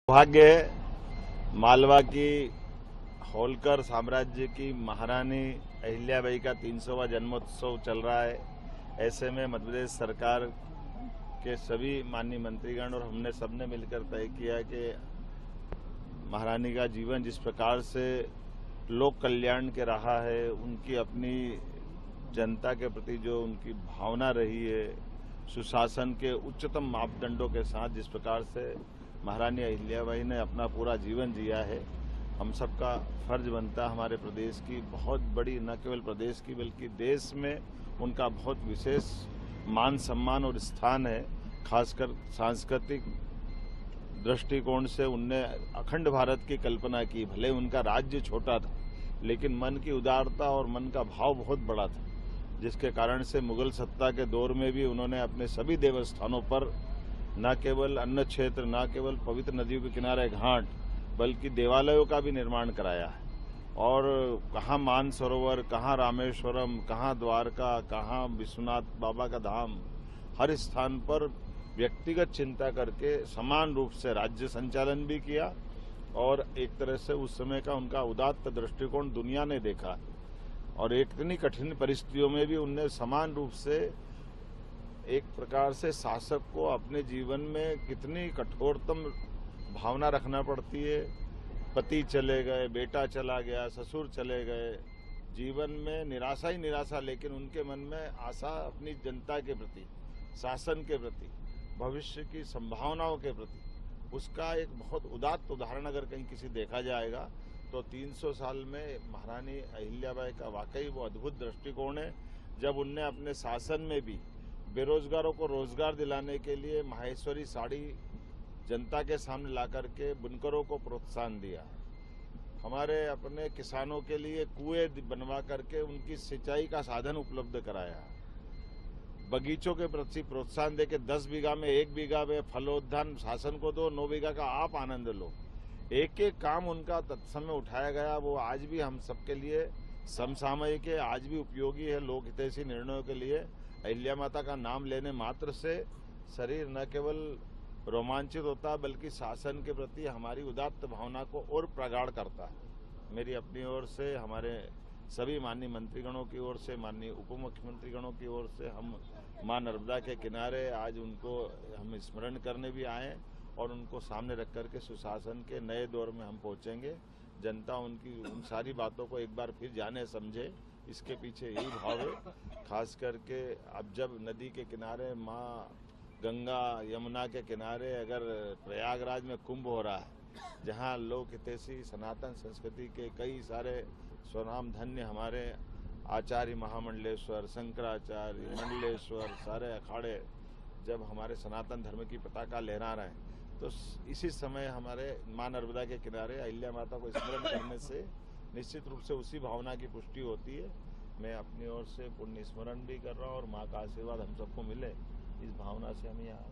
सौभाग्य है मालवा की होलकर साम्राज्य की महारानी अहिल्याबाई का 300वां जन्मोत्सव चल रहा है। ऐसे में मध्य प्रदेश सरकार के सभी माननीय मंत्रीगण और हमने सबने मिलकर तय किया कि महारानी का जीवन जिस प्रकार से लोक कल्याण के रहा है, उनकी अपनी जनता के प्रति जो उनकी भावना रही है, सुशासन के उच्चतम मापदंडों के साथ जिस प्रकार से महारानी अहिल्याबाई ने अपना पूरा जीवन जिया है, हम सबका फर्ज बनता है हमारे प्रदेश की बहुत बड़ी, न केवल प्रदेश की बल्कि देश में उनका बहुत विशेष मान सम्मान और स्थान है। खासकर सांस्कृतिक दृष्टिकोण से उनने अखंड भारत की कल्पना की। भले उनका राज्य छोटा था लेकिन मन की उदारता और मन का भाव बहुत बड़ा था, जिसके कारण से मुगल सत्ता के दौर में भी उन्होंने अपने सभी देवस्थानों पर न केवल अन्न क्षेत्र, न केवल पवित्र नदियों के किनारे घाट, बल्कि देवालयों का भी निर्माण कराया है। और कहाँ मानसरोवर, कहाँ रामेश्वरम, कहाँ द्वारका, कहाँ विश्वनाथ बाबा का धाम, हर स्थान पर व्यक्तिगत चिंता करके समान रूप से राज्य संचालन भी किया। और एक तरह से उस समय का उनका उदात्त दृष्टिकोण दुनिया ने देखा। और एक इतनी कठिन परिस्थितियों में भी उनने समान रूप से एक प्रकार से शासक को अपने जीवन में कितनी कठोरतम भावना रखना पड़ती है। पति चले गए, बेटा चला गया, ससुर चले गए, जीवन में निराशा ही निराशा, लेकिन उनके मन में आशा अपनी जनता के प्रति, शासन के प्रति, भविष्य की संभावनाओं के प्रति, उसका एक बहुत उदात्त उदाहरण अगर कहीं किसी देखा जाएगा तो 300 साल में महारानी अहिल्याबाई का वाकई वो अद्भुत दृष्टिकोण है। जब उनने अपने शासन में भी बेरोजगारों को रोजगार दिलाने के लिए माहेश्वरी साड़ी जनता के सामने ला करके बुनकरों को प्रोत्साहन दिया, हमारे अपने किसानों के लिए कुएं बनवा करके उनकी सिंचाई का साधन उपलब्ध कराया, बगीचों के प्रति प्रोत्साहन देके 10 बीघा में 1 बीघा में फलोद्यान शासन को दो, 9 बीघा का आप आनंद लो। एक एक काम उनका तत्समय उठाया गया, वो आज भी हम सबके लिए समसामयिक है, आज भी उपयोगी है लोक हितैषी निर्णयों के लिए। अहिल्या माता का नाम लेने मात्र से शरीर न केवल रोमांचित होता बल्कि शासन के प्रति हमारी उदात्त भावना को और प्रगाढ़ करता है। मेरी अपनी ओर से, हमारे सभी माननीय मंत्रीगणों की ओर से, माननीय उप मुख्यमंत्रीगणों की ओर से हम मां नर्मदा के किनारे आज उनको हम स्मरण करने भी आए और उनको सामने रख करके सुशासन के नए दौर में हम पहुंचेंगे। जनता उनकी उन सारी बातों को एक बार फिर जाने समझे, इसके पीछे यही भाव है। खास करके अब जब नदी के किनारे माँ गंगा यमुना के किनारे अगर प्रयागराज में कुंभ हो रहा है, जहाँ लोक हितैषी सनातन संस्कृति के कई सारे स्वनाम धन्य हमारे आचार्य महामंडलेश्वर, शंकराचार्य, मंडलेश्वर, सारे अखाड़े जब हमारे सनातन धर्म की पताका लहरा रहे हैं, तो इसी समय हमारे मां नर्मदा के किनारे अहिल्या माता को स्मरण करने से निश्चित रूप से उसी भावना की पुष्टि होती है। मैं अपनी ओर से पुण्य स्मरण भी कर रहा हूँ और माँ का आशीर्वाद हम सबको मिले, इस भावना से हम यहाँ